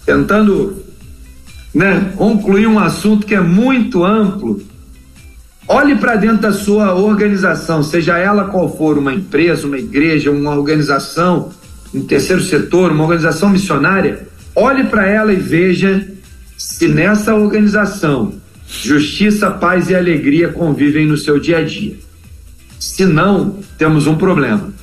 tentando, concluir um assunto que é muito amplo, olhe para dentro da sua organização, seja ela qual for, uma empresa, uma igreja, uma organização, um terceiro setor, uma organização missionária, olhe para ela e veja se nessa organização justiça, paz e alegria convivem no seu dia a dia. Se não, temos um problema.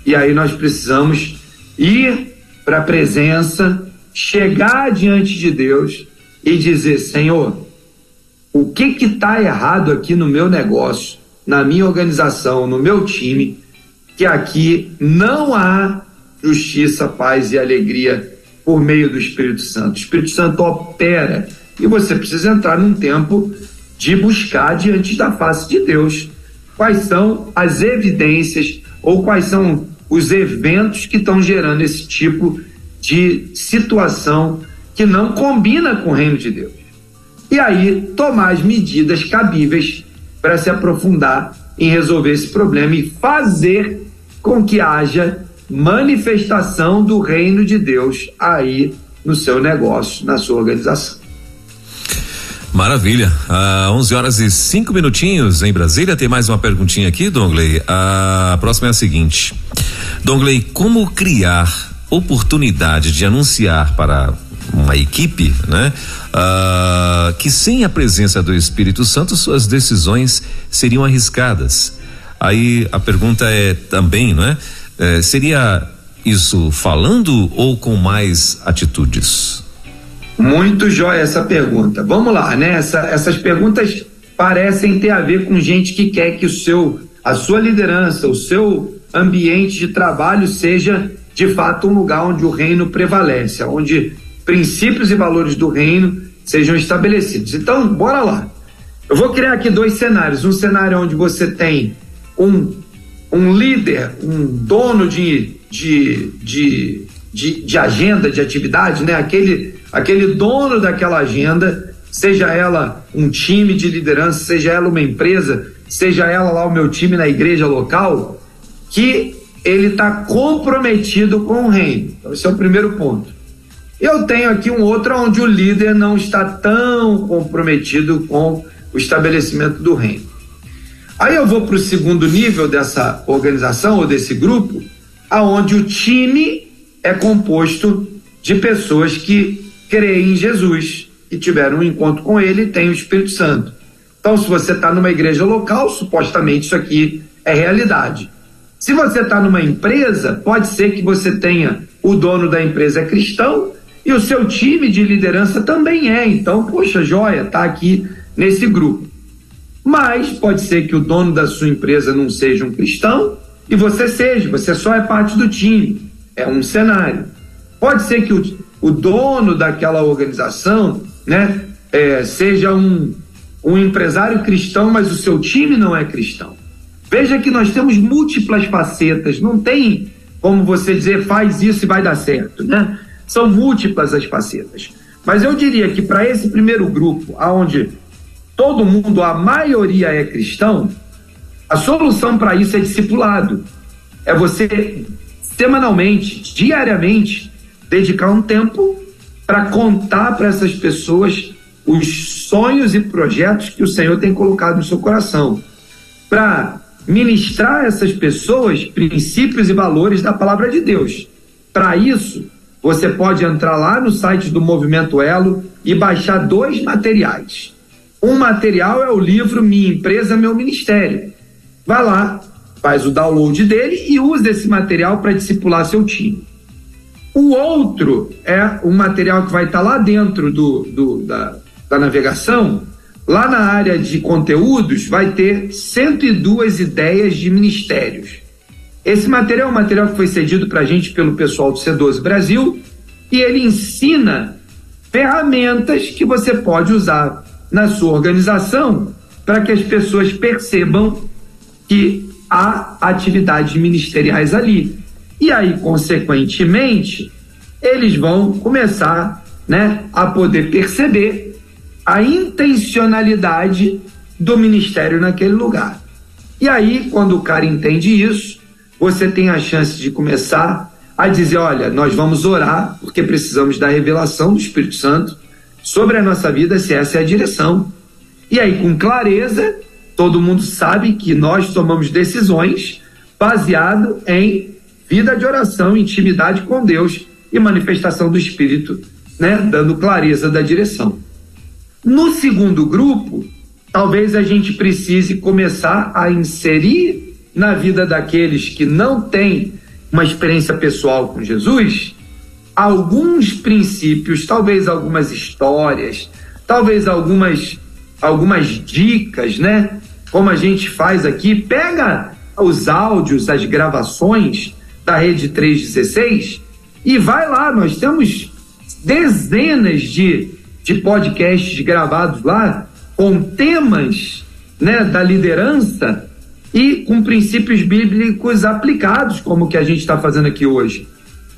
E aí nós precisamos ir para a presença, chegar diante de Deus e dizer: Senhor, o que está errado aqui no meu negócio, na minha organização, no meu time, que aqui não há justiça, paz e alegria por meio do Espírito Santo. O Espírito Santo opera e você precisa entrar num tempo de buscar diante da face de Deus quais são as evidências ou quais são os eventos que estão gerando esse tipo de situação que não combina com o reino de Deus. E aí tomar as medidas cabíveis para se aprofundar em resolver esse problema e fazer com que haja manifestação do reino de Deus aí no seu negócio, na sua organização. Maravilha. 11h05 em Brasília. Tem mais uma perguntinha aqui, Dongley. A próxima é a seguinte: Dongley, como criar oportunidade de anunciar para uma equipe, que sem a presença do Espírito Santo suas decisões seriam arriscadas? Aí a pergunta é também, seria isso falando ou com mais atitudes? Muito jóia essa pergunta. Vamos lá, essas perguntas parecem ter a ver com gente que quer que a sua liderança, o seu ambiente de trabalho seja de fato um lugar onde o reino prevalece, onde princípios e valores do reino sejam estabelecidos. Então, bora lá. Eu vou criar aqui 2 cenários. Um cenário onde você tem um líder, um dono de agenda, de atividade, aquele dono daquela agenda, seja ela um time de liderança, seja ela uma empresa, seja ela lá o meu time na igreja local, que ele está comprometido com o reino. Então, esse é o primeiro ponto. Eu tenho aqui um outro onde o líder não está tão comprometido com o estabelecimento do reino. Aí eu vou para o segundo nível dessa organização ou desse grupo, aonde o time é composto de pessoas que creem em Jesus, que tiveram um encontro com ele e têm o Espírito Santo. Então, se você está numa igreja local, supostamente isso aqui é realidade. Se você está numa empresa, pode ser que você tenha o dono da empresa é cristão e o seu time de liderança também é. Então, poxa, joia, está aqui nesse grupo. Mas pode ser que o dono da sua empresa não seja um cristão e você só é parte do time. É um cenário. Pode ser que o dono daquela organização, né, seja um empresário cristão, mas o seu time não é cristão. Veja que nós temos múltiplas facetas, não tem como você dizer faz isso e vai dar certo, né? São múltiplas as facetas. Mas eu diria que para esse primeiro grupo, onde todo mundo, a maioria é cristão, a solução para isso é discipulado. É você semanalmente, diariamente, dedicar um tempo para contar para essas pessoas os sonhos e projetos que o Senhor tem colocado no seu coração, para ministrar a essas pessoas princípios e valores da palavra de Deus. Para isso, você pode entrar lá no site do Movimento Elo e baixar 2 materiais. Um material é o livro Minha Empresa, Meu Ministério. Vai lá, faz o download dele e usa esse material para discipular seu time. O outro é um material que vai estar lá dentro da navegação. Lá na área de conteúdos vai ter 102 ideias de ministérios. Esse material é um material que foi cedido para a gente pelo pessoal do C12 Brasil e ele ensina ferramentas que você pode usar na sua organização para que as pessoas percebam que há atividades ministeriais ali. E aí, consequentemente, eles vão começar, né, a poder perceber a intencionalidade do ministério naquele lugar. E aí, quando o cara entende isso, você tem a chance de começar a dizer, olha, nós vamos orar porque precisamos da revelação do Espírito Santo sobre a nossa vida, se essa é a direção. E aí, com clareza, todo mundo sabe que nós tomamos decisões baseado em vida de oração, intimidade com Deus e manifestação do Espírito, né, dando clareza da direção. No segundo grupo, talvez a gente precise começar a inserir na vida daqueles que não têm uma experiência pessoal com Jesus, alguns princípios, talvez algumas histórias, talvez algumas dicas, né? Como a gente faz aqui, pega os áudios, as gravações da Rede 316 e vai lá, nós temos dezenas de podcasts gravados lá com temas, né, da liderança e com princípios bíblicos aplicados, como o que a gente está fazendo aqui hoje.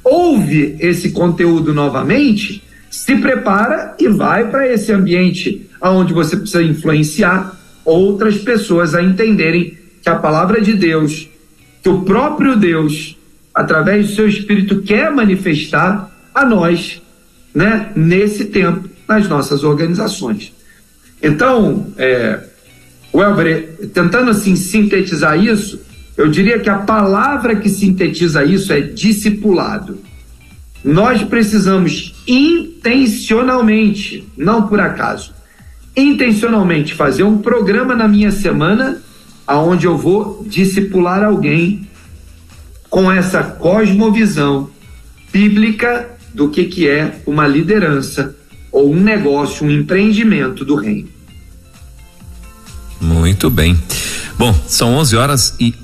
Ouve esse conteúdo novamente, se prepara e vai para esse ambiente onde você precisa influenciar outras pessoas a entenderem que a palavra de Deus, que o próprio Deus, através do seu Espírito, quer manifestar a nós, né, nesse tempo, nas nossas organizações. Então, Welber, tentando assim sintetizar isso, eu diria que a palavra que sintetiza isso é discipulado. Nós precisamos intencionalmente, não por acaso, intencionalmente fazer um programa na minha semana aonde eu vou discipular alguém com essa cosmovisão bíblica do que é uma liderança ou um negócio, um empreendimento do reino. Muito bem. Bom, são 11h11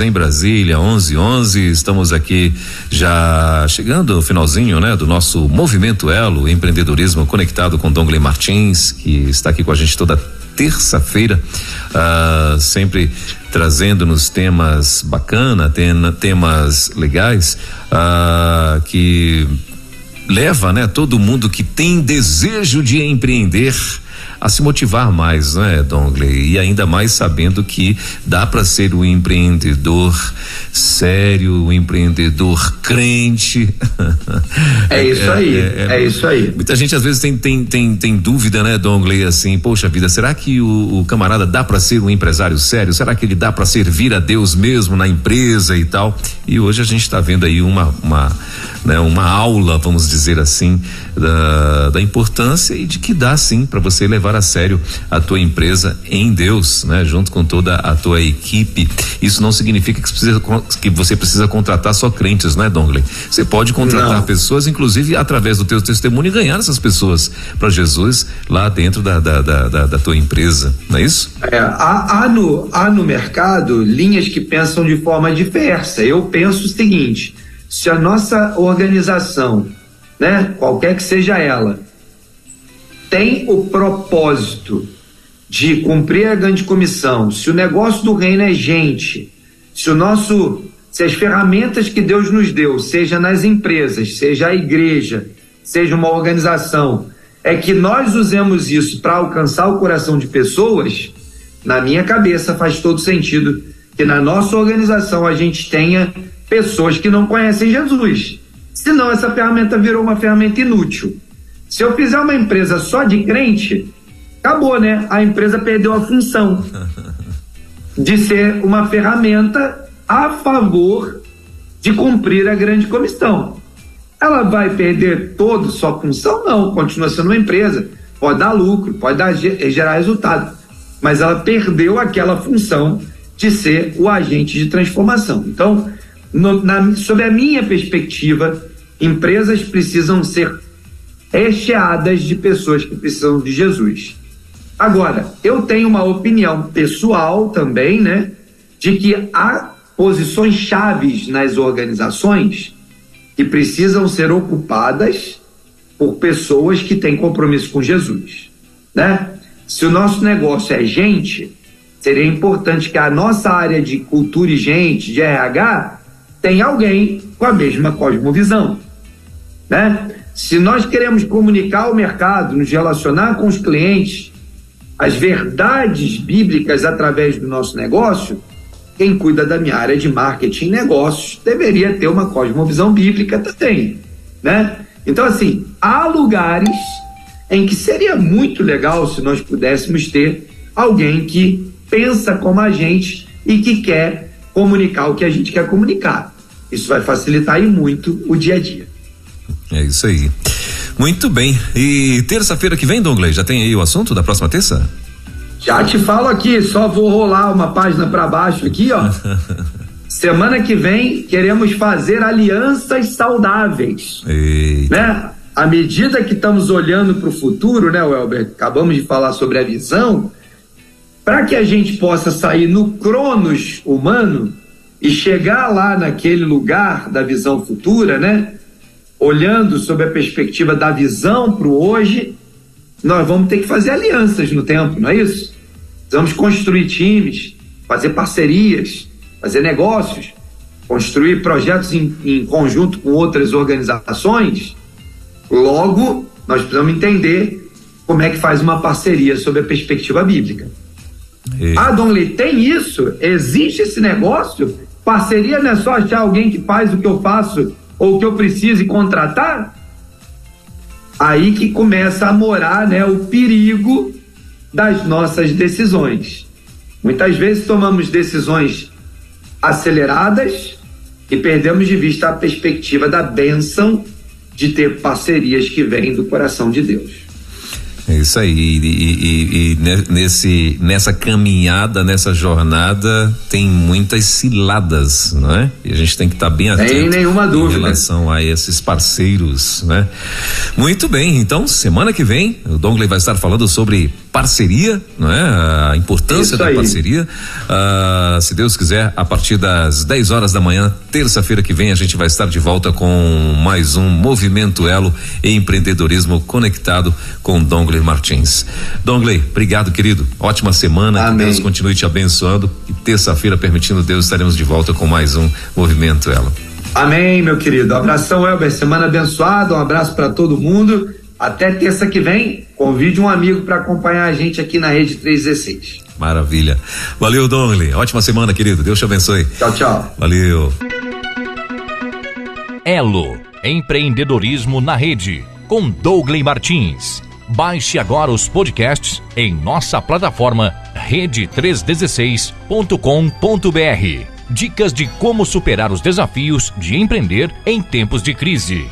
em Brasília, 11h11. Estamos aqui já chegando ao finalzinho, né, do nosso Movimento Elo, empreendedorismo conectado com Dongley Martins, que está aqui com a gente toda terça-feira, sempre trazendo-nos temas bacanas, temas legais, que leva, né, todo mundo que tem desejo de empreender a se motivar mais, né, Dongley? E ainda mais sabendo que dá para ser um empreendedor sério, um empreendedor crente. É isso aí. Muita gente às vezes tem dúvida, né, Dongley, assim, poxa vida, será que o camarada dá para ser um empresário sério? Será que ele dá para servir a Deus mesmo na empresa e tal? E hoje a gente está vendo aí uma aula, vamos dizer assim, da importância e de que dá sim para você levar a sério a tua empresa em Deus, né? Junto com toda a tua equipe. Isso não significa que você precisa contratar só crentes, né, Dongley? Você pode contratar pessoas, inclusive através do teu testemunho, e ganhar essas pessoas para Jesus lá dentro da tua empresa, não é isso? Há no mercado linhas que pensam de forma diversa. Eu penso o seguinte: se a nossa organização, né, qualquer que seja ela, tem o propósito de cumprir a grande comissão, se o negócio do reino é gente, se as ferramentas que Deus nos deu, seja nas empresas, seja a igreja, seja uma organização, é que nós usemos isso para alcançar o coração de pessoas, na minha cabeça faz todo sentido que na nossa organização a gente tenha pessoas que não conhecem Jesus. Senão essa ferramenta virou uma ferramenta inútil. Se eu fizer uma empresa só de crente, acabou, né? A empresa perdeu a função de ser uma ferramenta a favor de cumprir a grande comissão. Ela vai perder toda sua função? Não, continua sendo uma empresa, pode dar lucro, pode gerar resultado, mas ela perdeu aquela função de ser o agente de transformação. Então, sob a minha perspectiva, empresas precisam ser recheadas de pessoas que precisam de Jesus. Agora, eu tenho uma opinião pessoal também, né, de que há posições chaves nas organizações que precisam ser ocupadas por pessoas que têm compromisso com Jesus, né? Se o nosso negócio é gente, seria importante que a nossa área de cultura e gente, de RH, tenha alguém com a mesma cosmovisão, né? Se nós queremos comunicar ao mercado, nos relacionar com os clientes, as verdades bíblicas através do nosso negócio, quem cuida da minha área de marketing e negócios deveria ter uma cosmovisão bíblica também, né? Então, assim, há lugares em que seria muito legal se nós pudéssemos ter alguém que pensa como a gente e que quer comunicar o que a gente quer comunicar. Isso vai facilitar aí muito o dia a dia. É isso aí. Muito bem. E terça-feira que vem, Dongley, já tem aí o assunto da próxima terça? Já te falo aqui, só vou rolar uma página para baixo aqui, ó. Semana que vem queremos fazer alianças saudáveis. Eita. Né? À medida que estamos olhando para o futuro, né, Welber? Acabamos de falar sobre a visão. Para que a gente possa sair no cronos humano e chegar lá naquele lugar da visão futura, né? Olhando sob a perspectiva da visão para o hoje, nós vamos ter que fazer alianças no tempo, não é isso? Vamos construir times, fazer parcerias, fazer negócios, construir projetos em conjunto com outras organizações. Logo, nós precisamos entender como é que faz uma parceria sob a perspectiva bíblica. Ah, Dongley, tem isso? Existe esse negócio? Parceria não é só achar alguém que faz o que eu faço ou o que eu preciso e contratar? Aí que começa a morar, né, o perigo das nossas decisões. Muitas vezes tomamos decisões aceleradas e perdemos de vista a perspectiva da bênção de ter parcerias que vêm do coração de Deus. É isso aí, e nessa caminhada, nessa jornada, tem muitas ciladas, não é? E a gente tem que estar bem atento. Sem nenhuma dúvida. Em relação a esses parceiros, né? Muito bem, então, semana que vem, o Dongley vai estar falando sobre parceria, não é? A importância da parceria. Se Deus quiser, a partir das 10 horas da manhã, terça-feira que vem, a gente vai estar de volta com mais um Movimento Elo e Empreendedorismo Conectado com Dongley Martins. Dongley, obrigado, querido. Ótima semana. Amém. Que Deus continue te abençoando. E terça-feira, permitindo Deus, estaremos de volta com mais um Movimento Elo. Amém, meu querido. Abração, Elber. Semana abençoada. Um abraço para todo mundo. Até terça que vem, convide um amigo para acompanhar a gente aqui na Rede 316. Maravilha. Valeu, Dongley. Ótima semana, querido. Deus te abençoe. Tchau, tchau. Valeu. Elo, empreendedorismo na rede, com Dougley Martins. Baixe agora os podcasts em nossa plataforma rede316.com.br. Dicas de como superar os desafios de empreender em tempos de crise.